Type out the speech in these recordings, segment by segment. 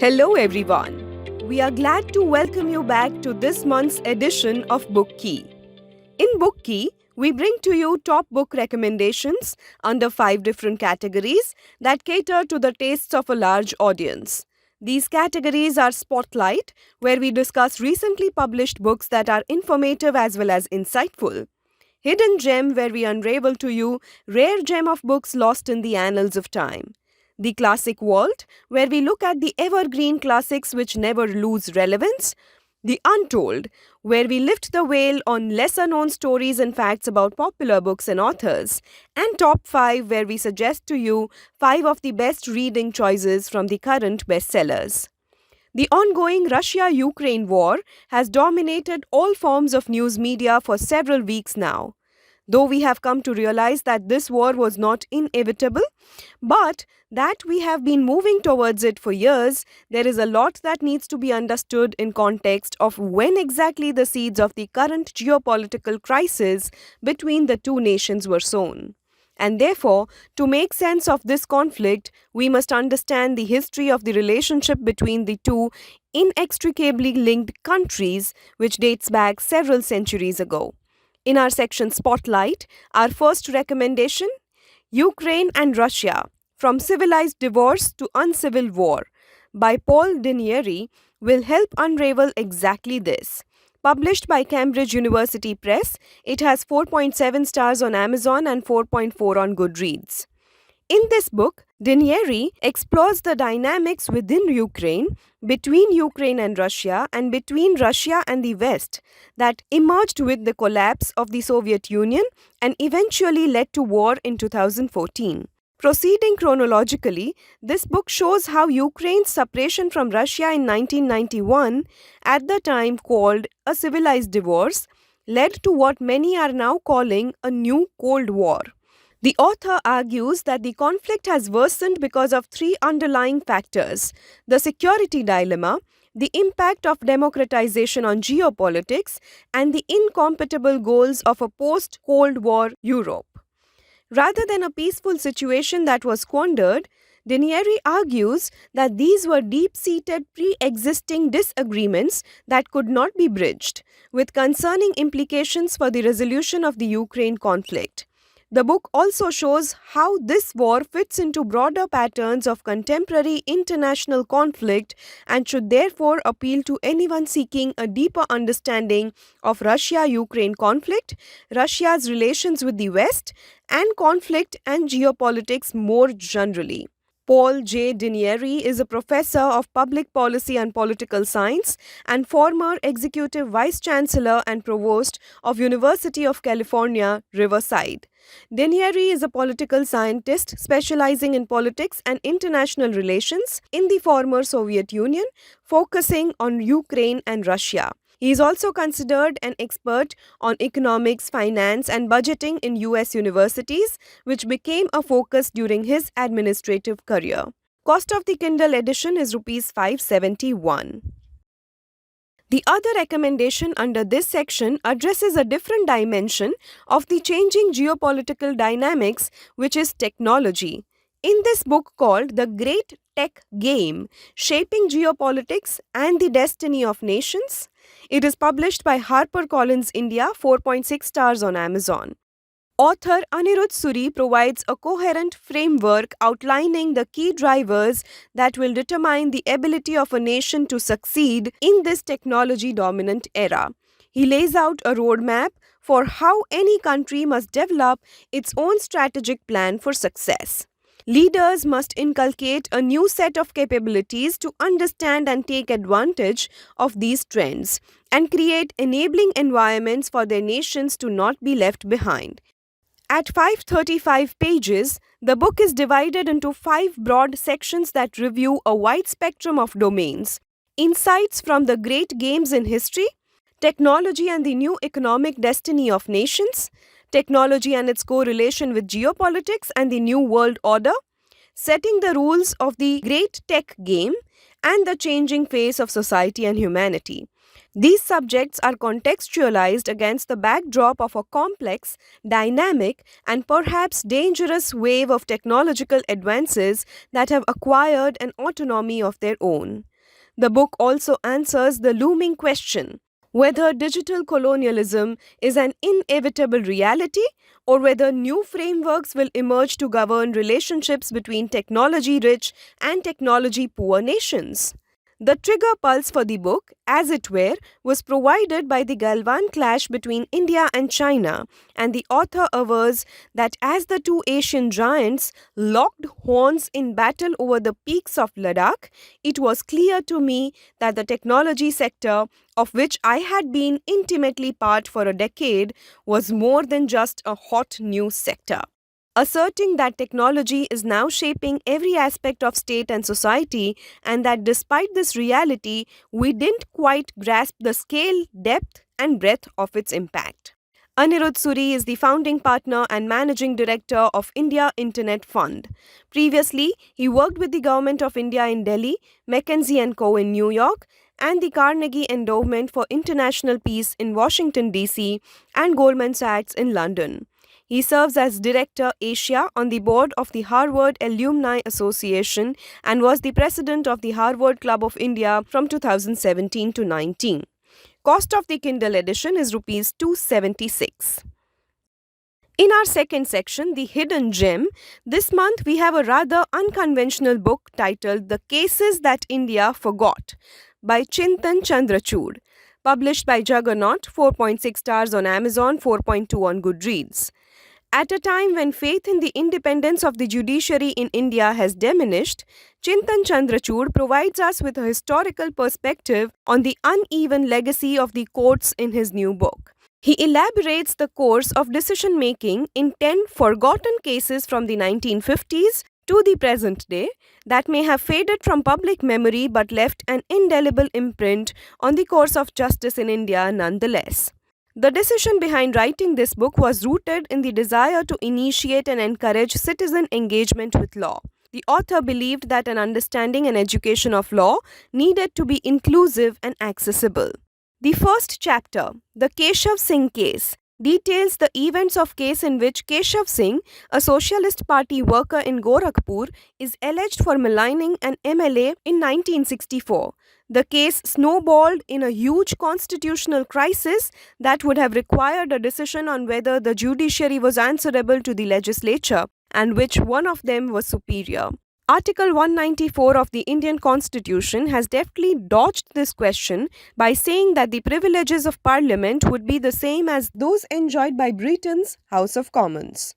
Hello everyone. We are glad to welcome you back to this month's edition of BookKey. In BookKey, we bring to you top book recommendations under 5 different categories that cater to the tastes of a large audience. These categories are Spotlight, where we discuss recently published books that are informative as well as insightful. Hidden Gem, where we unravel to you rare gem of books lost in the annals of time. The Classic Vault, where we look at the evergreen classics which never lose relevance. The Untold, where we lift the veil on lesser known stories and facts about popular books and authors. And Top 5, where we suggest to you 5 of the best reading choices from the current bestsellers. The ongoing Russia-Ukraine war has dominated all forms of news media for several weeks now. Though we have come to realize that this war was not inevitable, but that we have been moving towards it for years, there is a lot that needs to be understood in context of when exactly the seeds of the current geopolitical crisis between the two nations were sown. And therefore, to make sense of this conflict, we must understand the history of the relationship between the two inextricably linked countries, which dates back several centuries ago. In our section Spotlight, our first recommendation, Ukraine and Russia, From Civilized Divorce to Uncivil War, by Paul Dinieri, will help unravel exactly this. Published by Cambridge University Press, it has 4.7 stars on Amazon and 4.4 on Goodreads. In this book, Dinieri explores the dynamics within Ukraine, between Ukraine and Russia, and between Russia and the West that emerged with the collapse of the Soviet Union and eventually led to war in 2014. Proceeding chronologically, this book shows how Ukraine's separation from Russia in 1991, at the time called a civilized divorce, led to what many are now calling a new Cold War. The author argues that the conflict has worsened because of 3 underlying factors: the security dilemma, the impact of democratization on geopolitics, and the incompatible goals of a post-Cold War Europe. Rather than a peaceful situation that was squandered, Dinieri argues that these were deep-seated pre-existing disagreements that could not be bridged, with concerning implications for the resolution of the Ukraine conflict. The book also shows how this war fits into broader patterns of contemporary international conflict and should therefore appeal to anyone seeking a deeper understanding of Russia-Ukraine conflict, Russia's relations with the West, and conflict and geopolitics more generally. Paul J. Dinieri is a professor of public policy and political science and former executive vice chancellor and provost of University of California, Riverside. Dinieri is a political scientist specializing in politics and international relations in the former Soviet Union, focusing on Ukraine and Russia. He is also considered an expert on economics, finance, and budgeting in US universities, which became a focus during his administrative career. Cost of the Kindle edition is Rs 571. The other recommendation under this section addresses a different dimension of the changing geopolitical dynamics, which is technology. In this book called The Great Tech Game, Shaping Geopolitics and the Destiny of Nations, it is published by HarperCollins India, 4.6 stars on Amazon. Author Anirudh Suri provides a coherent framework outlining the key drivers that will determine the ability of a nation to succeed in this technology-dominant era. He lays out a roadmap for how any country must develop its own strategic plan for success. Leaders must inculcate a new set of capabilities to understand and take advantage of these trends and create enabling environments for their nations to not be left behind. At 535 pages, the book is divided into 5 broad sections that review a wide spectrum of domains: insights from the great games in history, technology and the new economic destiny of nations, technology and its correlation with geopolitics and the new world order, setting the rules of the great tech game, and the changing face of society and humanity. These subjects are contextualized against the backdrop of a complex, dynamic, and perhaps dangerous wave of technological advances that have acquired an autonomy of their own. The book also answers the looming question whether digital colonialism is an inevitable reality or whether new frameworks will emerge to govern relationships between technology rich and technology poor nations. The trigger pulse for the book, as it were, was provided by the Galwan clash between India and China, and the author avers that as the two Asian giants locked horns in battle over the peaks of Ladakh, it was clear to me that the technology sector, of which I had been intimately part for a decade, was more than just a hot news sector. Asserting that technology is now shaping every aspect of state and society, and that despite this reality, we didn't quite grasp the scale, depth, and breadth of its impact. Anirudh Suri is the founding partner and managing director of India Internet Fund. Previously, he worked with the Government of India in Delhi, McKinsey & Co. in New York, and the Carnegie Endowment for International Peace in Washington, D.C., and Goldman Sachs in London. He serves as Director Asia on the board of the Harvard Alumni Association and was the president of the Harvard Club of India from 2017 to 19. Cost of the Kindle edition is Rs 276. In our second section, The Hidden Gem, this month we have a rather unconventional book titled The Cases That India Forgot by Chintan Chandrachud, published by Juggernaut, 4.6 stars on Amazon, 4.2 on Goodreads. At a time when faith in the independence of the judiciary in India has diminished, Chintan Chandrachud provides us with a historical perspective on the uneven legacy of the courts in his new book. He elaborates the course of decision-making in 10 forgotten cases from the 1950s to the present day that may have faded from public memory but left an indelible imprint on the course of justice in India nonetheless. The decision behind writing this book was rooted in the desire to initiate and encourage citizen engagement with law. The author believed that an understanding and education of law needed to be inclusive and accessible. The first chapter, The Keshav Singh Case, details the events of case in which Keshav Singh, a Socialist Party worker in Gorakhpur, is alleged for maligning an MLA in 1964. The case snowballed in a huge constitutional crisis that would have required a decision on whether the judiciary was answerable to the legislature and which one of them was superior. Article 194 of the Indian Constitution has deftly dodged this question by saying that the privileges of Parliament would be the same as those enjoyed by Britain's House of Commons.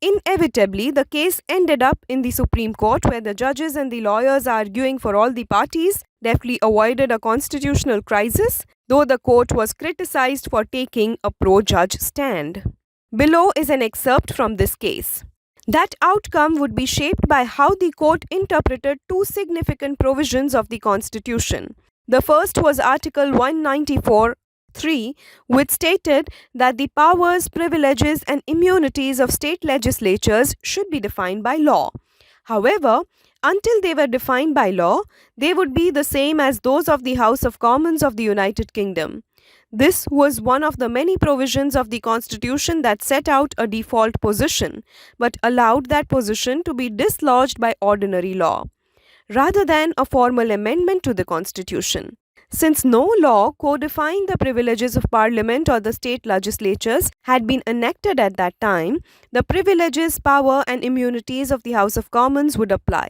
Inevitably, the case ended up in the Supreme Court, where the judges and the lawyers arguing for all the parties deftly avoided a constitutional crisis, though the court was criticized for taking a pro-judge stand. Below is an excerpt from this case. That outcome would be shaped by how the court interpreted two significant provisions of the Constitution. The first was Article 194(3), which stated that the powers, privileges, and immunities of state legislatures should be defined by law. However, until they were defined by law, they would be the same as those of the House of Commons of the United Kingdom. This was one of the many provisions of the Constitution that set out a default position, but allowed that position to be dislodged by ordinary law, rather than a formal amendment to the Constitution. Since no law codifying the privileges of Parliament or the state legislatures had been enacted at that time, the privileges, power, and immunities of the House of Commons would apply.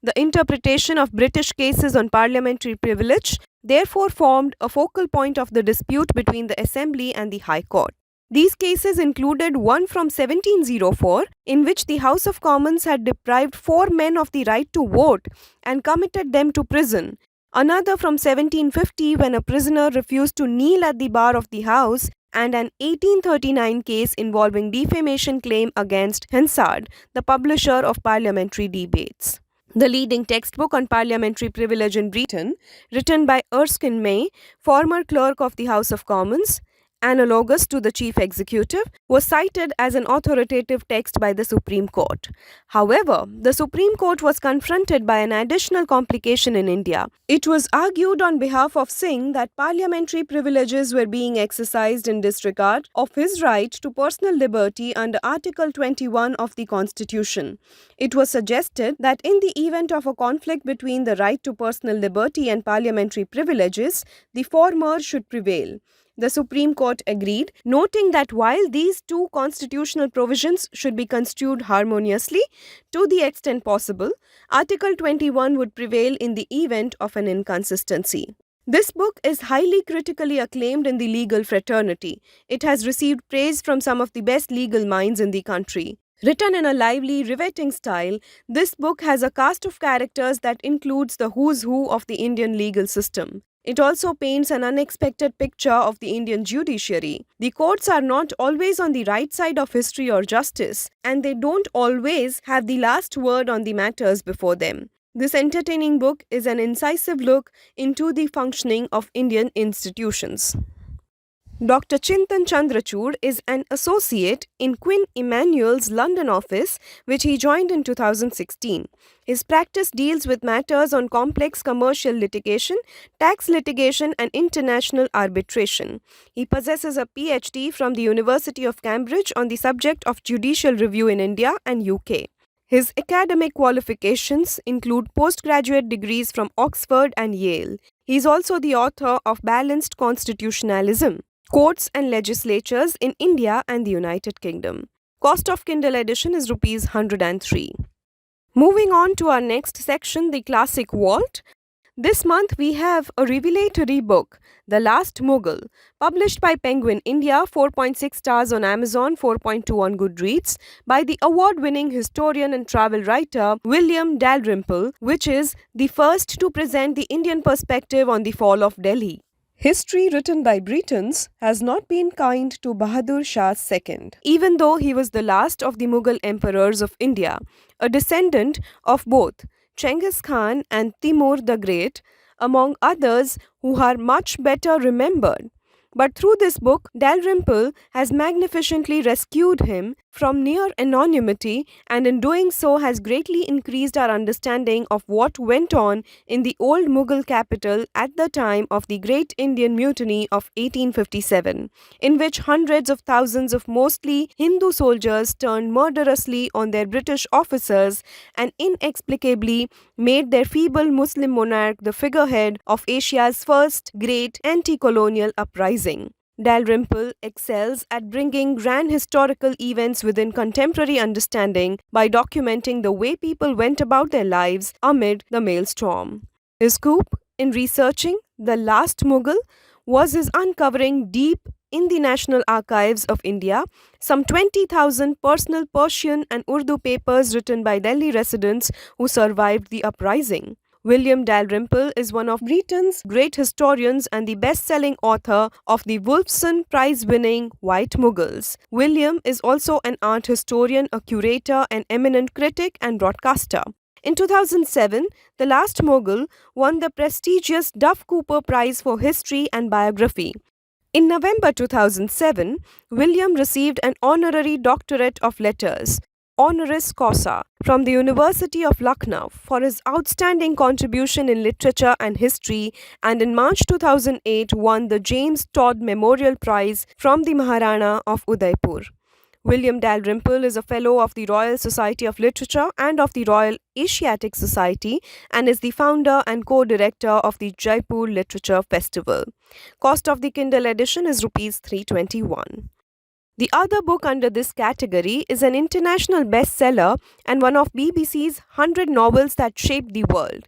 The interpretation of British cases on parliamentary privilege therefore formed a focal point of the dispute between the Assembly and the High Court. These cases included one from 1704, in which the House of Commons had deprived 4 men of the right to vote and committed them to prison. Another from 1750, when a prisoner refused to kneel at the bar of the House, and an 1839 case involving defamation claim against Hansard, the publisher of parliamentary debates. The leading textbook on parliamentary privilege in Britain, written by Erskine May, former clerk of the House of Commons, analogous to the chief executive, was cited as an authoritative text by the Supreme Court. However, the Supreme Court was confronted by an additional complication in India. It was argued on behalf of Singh that parliamentary privileges were being exercised in disregard of his right to personal liberty under Article 21 of the Constitution. It was suggested that in the event of a conflict between the right to personal liberty and parliamentary privileges, the former should prevail. The Supreme Court agreed, noting that while these two constitutional provisions should be construed harmoniously to the extent possible, Article 21 would prevail in the event of an inconsistency. This book is highly critically acclaimed in the legal fraternity. It has received praise from some of the best legal minds in the country. Written in a lively, riveting style, this book has a cast of characters that includes the who's who of the Indian legal system. It also paints an unexpected picture of the Indian judiciary. The courts are not always on the right side of history or justice, and they don't always have the last word on the matters before them. This entertaining book is an incisive look into the functioning of Indian institutions. Dr. Chintan Chandrachud is an associate in Queen Emmanuel's London office, which he joined in 2016. His practice deals with matters on complex commercial litigation, tax litigation, and international arbitration. He possesses a PhD from the University of Cambridge on the subject of judicial review in India and UK. His academic qualifications include postgraduate degrees from Oxford and Yale. He is also the author of Balanced Constitutionalism: Courts and Legislatures in India and the United Kingdom. Cost of Kindle edition is Rs 103. Moving on to our next section, the Classic Vault. This month we have a revelatory book, The Last Mughal, published by Penguin India, 4.6 stars on Amazon, 4.2 on Goodreads, by the award-winning historian and travel writer William Dalrymple, which is the first to present the Indian perspective on the fall of Delhi. History written by Britons has not been kind to Bahadur Shah II, even though he was the last of the Mughal emperors of India, a descendant of both Genghis Khan and Timur the Great, among others who are much better remembered. But through this book, Dalrymple has magnificently rescued him from near anonymity, and in doing so has greatly increased our understanding of what went on in the old Mughal capital at the time of the Great Indian Mutiny of 1857, in which hundreds of thousands of mostly Hindu soldiers turned murderously on their British officers and inexplicably made their feeble Muslim monarch the figurehead of Asia's first great anti-colonial uprising. Dalrymple excels at bringing grand historical events within contemporary understanding by documenting the way people went about their lives amid the maelstrom. His coup in researching The Last Mughal was his uncovering deep in the National Archives of India some 20,000 personal Persian and Urdu papers written by Delhi residents who survived the uprising. William Dalrymple is one of Britain's great historians and the best-selling author of the Wolfson Prize-winning White Mughals. William is also an art historian, a curator, an eminent critic, and broadcaster. In 2007, The Last Mughal won the prestigious Duff Cooper Prize for History and Biography. In November 2007, William received an honorary doctorate of letters, honoris causa, from the University of Lucknow for his outstanding contribution in literature and history, and in March 2008 won the James Todd Memorial Prize from the Maharana of Udaipur. William Dalrymple is a Fellow of the Royal Society of Literature and of the Royal Asiatic Society, and is the founder and co-director of the Jaipur Literature Festival. Cost of the Kindle edition is Rs 321. The other book under this category is an international bestseller and one of BBC's 100 novels that shaped the world.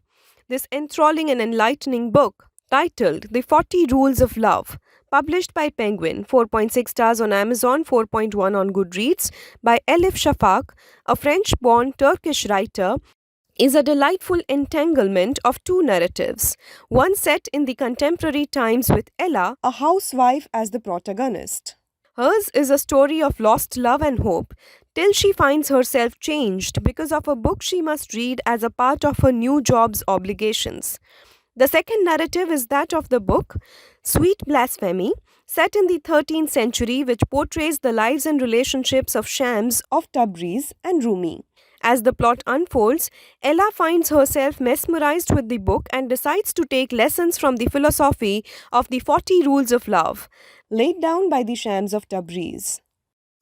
This enthralling and enlightening book, titled The 40 Rules of Love, published by Penguin, 4.6 stars on Amazon, 4.1 on Goodreads, by Elif Shafak, a French-born Turkish writer, is a delightful entanglement of two narratives, one set in the contemporary times with Ella, a housewife, as the protagonist. Hers is a story of lost love and hope, till she finds herself changed because of a book she must read as a part of her new job's obligations. The second narrative is that of the book Sweet Blasphemy, set in the 13th century, which portrays the lives and relationships of Shams of Tabriz and Rumi. As the plot unfolds, Ella finds herself mesmerized with the book and decides to take lessons from the philosophy of the 40 Rules of Love, laid down by the Shams of Tabriz.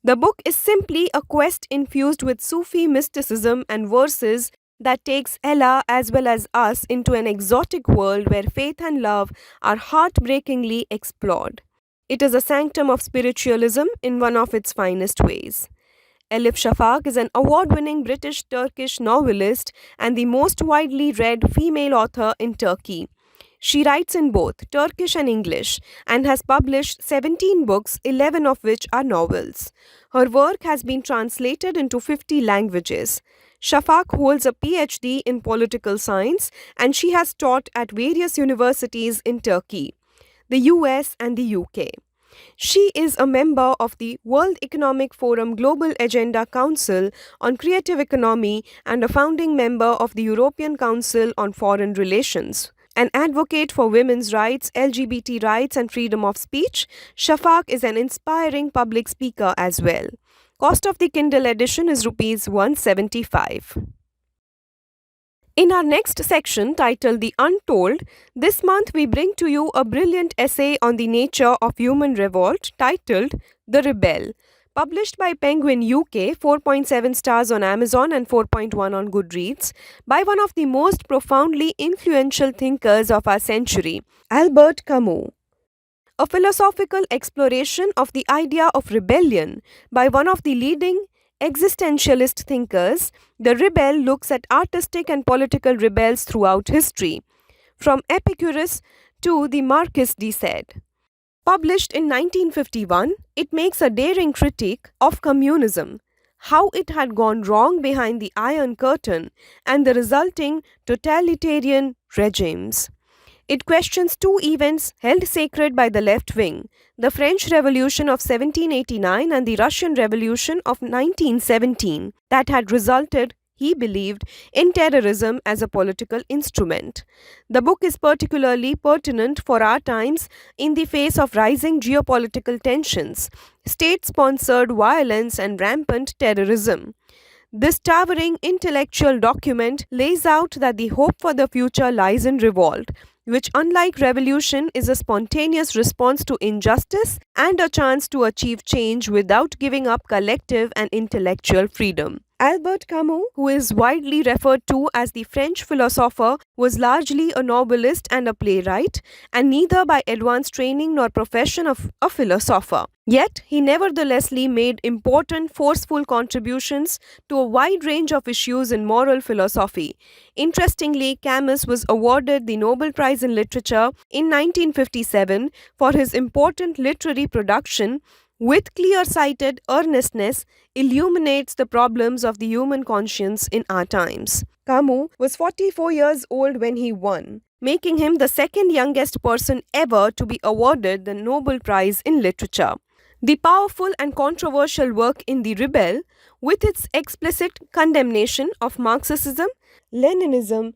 The book is simply a quest infused with Sufi mysticism and verses that takes Ella as well as us into an exotic world where faith and love are heartbreakingly explored. It is a sanctum of spiritualism in one of its finest ways. Elif Shafak is an award winning British Turkish novelist and the most widely read female author in Turkey. She writes in both Turkish and English and has published 17 books, 11 of which are novels. Her work has been translated into 50 languages. Shafak holds a PhD in political science and she has taught at various universities in Turkey, the US, and the UK. She is a member of the World Economic Forum Global Agenda Council on Creative Economy and a founding member of the European Council on Foreign Relations. An advocate for women's rights, LGBT rights, and freedom of speech, Shafak is an inspiring public speaker as well. Cost of the Kindle edition is Rs 175. In our next section, titled The Untold, this month we bring to you a brilliant essay on the nature of human revolt titled The Rebel. Published by Penguin UK, 4.7 stars on Amazon and 4.1 on Goodreads, by one of the most profoundly influential thinkers of our century, Albert Camus. A philosophical exploration of the idea of rebellion by one of the leading existentialist thinkers, The Rebel looks at artistic and political rebels throughout history, from Epicurus to the Marquis de Sade. Published in 1951, it makes a daring critique of communism, how it had gone wrong behind the Iron Curtain, and the resulting totalitarian regimes. It questions two events held sacred by the left wing, the French Revolution of 1789 and the Russian Revolution of 1917, that had resulted, he believed, in terrorism as a political instrument. The book is particularly pertinent for our times in the face of rising geopolitical tensions, state-sponsored violence and rampant terrorism. This towering intellectual document lays out that the hope for the future lies in revolt, which, unlike revolution, is a spontaneous response to injustice and a chance to achieve change without giving up collective and intellectual freedom. Albert Camus, who is widely referred to as the French philosopher, was largely a novelist and a playwright, and neither by advanced training nor profession of a philosopher. Yet, he nevertheless made important, forceful contributions to a wide range of issues in moral philosophy. Interestingly, Camus was awarded the Nobel Prize in Literature in 1957 for his important literary production, with clear-sighted earnestness, illuminates the problems of the human conscience in our times. Camus was 44 years old when he won, making him the second youngest person ever to be awarded the Nobel Prize in Literature. The powerful and controversial work in The Rebel, with its explicit condemnation of Marxism, Leninism,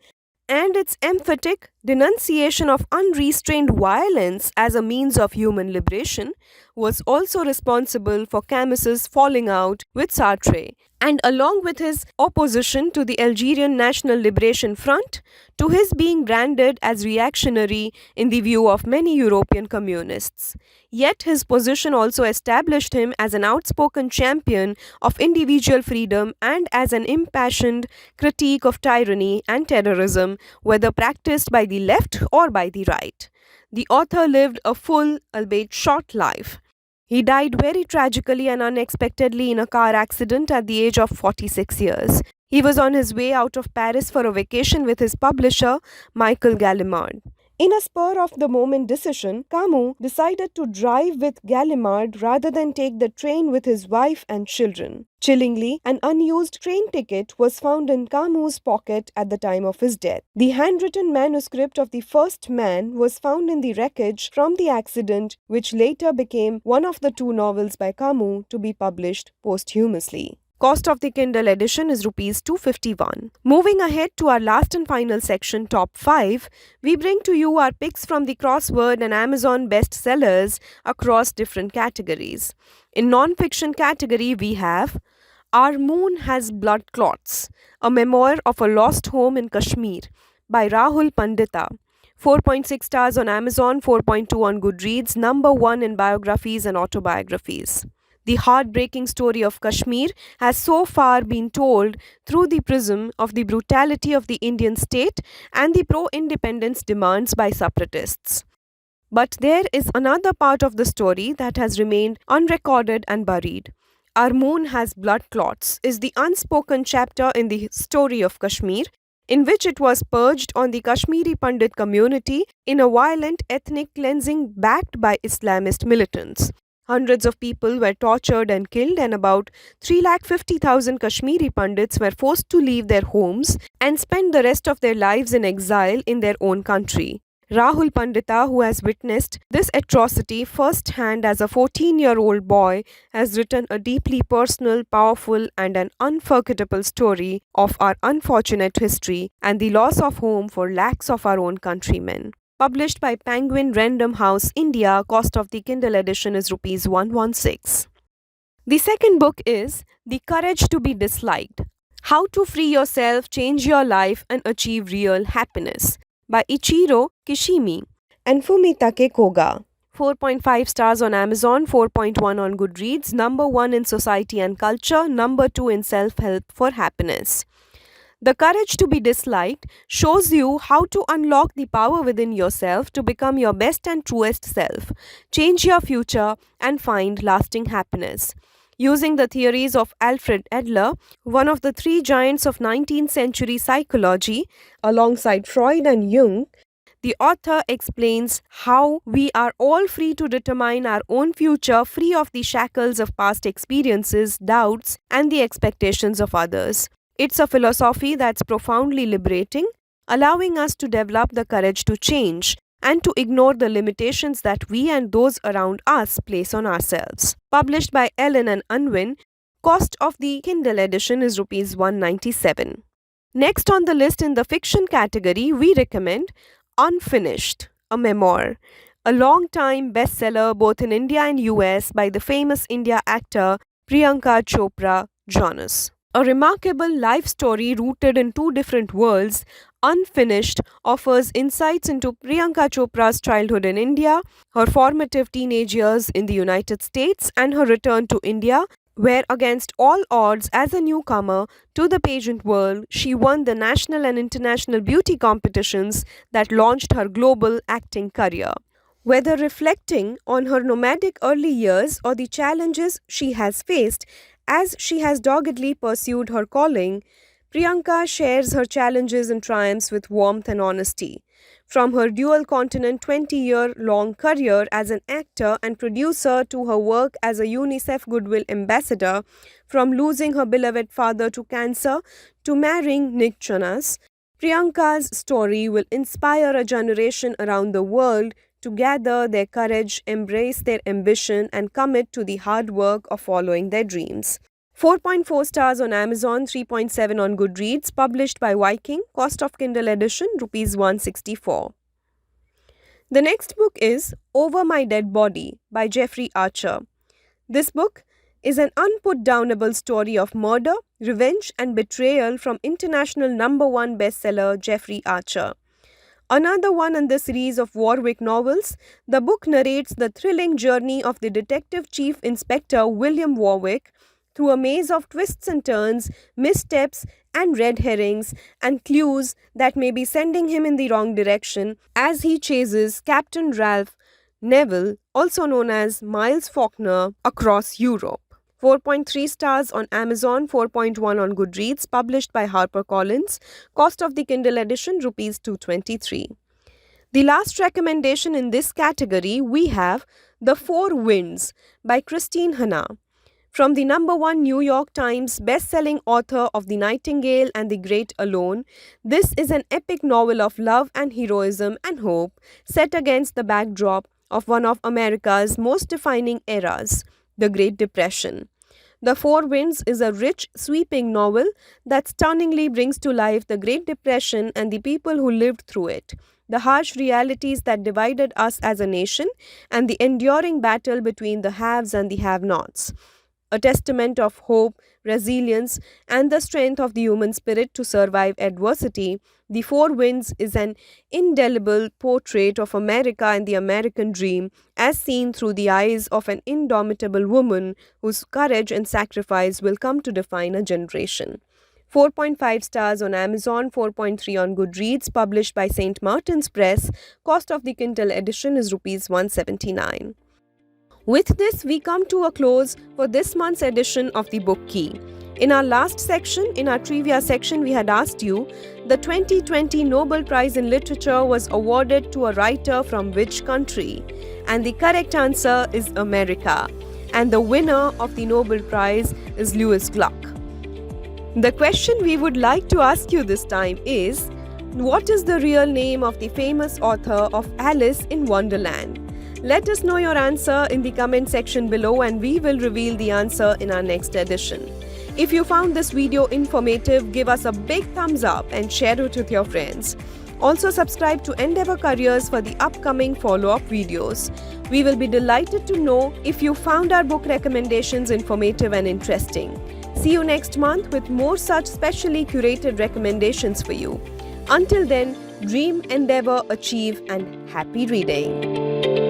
and its emphatic denunciation of unrestrained violence as a means of human liberation, was also responsible for Camus's falling out with Sartre, and along with his opposition to the Algerian National Liberation Front, to his being branded as reactionary in the view of many European communists. Yet his position also established him as an outspoken champion of individual freedom and as an impassioned critique of tyranny and terrorism, whether practiced by the left or by the right. The author lived a full, albeit short life. He died very tragically and unexpectedly in a car accident at the age of 46 years. He was on his way out of Paris for a vacation with his publisher, Michael Gallimard. In a spur-of-the-moment decision, Camus decided to drive with Gallimard rather than take the train with his wife and children. Chillingly, an unused train ticket was found in Camus' pocket at the time of his death. The handwritten manuscript of The First Man was found in the wreckage from the accident, which later became one of the two novels by Camus to be published posthumously. Cost of the Kindle edition is rupees 251. Moving ahead to our last and final section, top 5, we bring to you our picks from the crossword and Amazon bestsellers across different categories. In non-fiction category, we have Our Moon Has Blood Clots, a memoir of a lost home in Kashmir by Rahul Pandita. 4.6 stars on Amazon, 4.2 on Goodreads, number 1 in biographies and autobiographies. The heartbreaking story of Kashmir has so far been told through the prism of the brutality of the Indian state and the pro-independence demands by separatists. But there is another part of the story that has remained unrecorded and buried. Our Moon Has Blood Clots is the unspoken chapter in the story of Kashmir, in which it was purged on the Kashmiri Pandit community in a violent ethnic cleansing backed by Islamist militants. Hundreds of people were tortured and killed, and about 350,000 Kashmiri Pandits were forced to leave their homes and spend the rest of their lives in exile in their own country. Rahul Pandita, who has witnessed this atrocity firsthand as a 14-year-old boy, has written a deeply personal, powerful, and an unforgettable story of our unfortunate history and the loss of home for lakhs of our own countrymen. Published by Penguin Random House India, cost of the Kindle edition is rupees 116. The second book is The Courage to be Disliked: How to Free Yourself, Change Your Life, and Achieve Real Happiness by Ichiro Kishimi and Fumitake Koga. 4.5 stars on Amazon, 4.1 on Goodreads, number 1 in Society and Culture, number 2 in Self-Help for Happiness. The Courage to be Disliked shows you how to unlock the power within yourself to become your best and truest self, change your future, and find lasting happiness. Using the theories of Alfred Adler, one of the three giants of 19th century psychology, alongside Freud and Jung, the author explains how we are all free to determine our own future, free of the shackles of past experiences, doubts, and the expectations of others. It's a philosophy that's profoundly liberating, allowing us to develop the courage to change and to ignore the limitations that we and those around us place on ourselves. Published by Ellen and Unwin, cost of the Kindle edition is rupees 197. Next on the list in the fiction category, we recommend Unfinished, a memoir, a long-time bestseller both in India and US by the famous India actor Priyanka Chopra Jonas. A remarkable life story rooted in two different worlds, Unfinished offers insights into Priyanka Chopra's childhood in India, her formative teenage years in the United States, and her return to India, where against all odds as a newcomer to the pageant world, she won the national and international beauty competitions that launched her global acting career. Whether reflecting on her nomadic early years or the challenges she has faced as she has doggedly pursued her calling, Priyanka shares her challenges and triumphs with warmth and honesty. From her dual-continent 20-year-long career as an actor and producer to her work as a UNICEF Goodwill Ambassador, from losing her beloved father to cancer to marrying Nick Jonas, Priyanka's story will inspire a generation around the world to gather their courage, embrace their ambition, and commit to the hard work of following their dreams. 4.4 stars on Amazon, 3.7 on Goodreads, published by Viking, cost of Kindle edition rupees 164. The next book is Over My Dead Body by Jeffrey Archer. This book is an unputdownable story of murder, revenge, and betrayal from international number 1 bestseller Jeffrey Archer. Another one in the series of Warwick novels, the book narrates the thrilling journey of the Detective Chief Inspector William Warwick through a maze of twists and turns, missteps, and red herrings and clues that may be sending him in the wrong direction as he chases Captain Ralph Neville, also known as Miles Faulkner, across Europe. 4.3 stars on Amazon, 4.1 on Goodreads, published by HarperCollins. Cost of the Kindle edition rupees 223. The last recommendation in this category, we have The Four Winds by Christine Hanna. From the number 1 New York Times best-selling author of The Nightingale and The Great Alone, this is an epic novel of love and heroism and hope set against the backdrop of one of America's most defining eras, the Great Depression. The Four Winds is a rich, sweeping novel that stunningly brings to life the Great Depression and the people who lived through it, the harsh realities that divided us as a nation, and the enduring battle between the haves and the have nots. A testament of hope, resilience, and the strength of the human spirit to survive adversity, The Four Winds is an indelible portrait of America and the American dream as seen through the eyes of an indomitable woman whose courage and sacrifice will come to define a generation. 4.5 stars on Amazon, 4.3 on Goodreads, published by St. Martin's Press. Cost of the Kindle edition is Rs 179. With this, we come to a close for this month's edition of the Book Key. In our last section, in our trivia section, we had asked you, the 2020 Nobel Prize in Literature was awarded to a writer from which country? And the correct answer is America. And the winner of the Nobel Prize is Lewis Gluck. The question we would like to ask you this time is, what is the real name of the famous author of Alice in Wonderland? Let us know your answer in the comment section below and we will reveal the answer in our next edition. If you found this video informative, give us a big thumbs up and share it with your friends. Also subscribe to Endeavor Careers for the upcoming follow-up videos. We will be delighted to know if you found our book recommendations informative and interesting. See you next month with more such specially curated recommendations for you. Until then, dream, endeavor, achieve, and happy reading.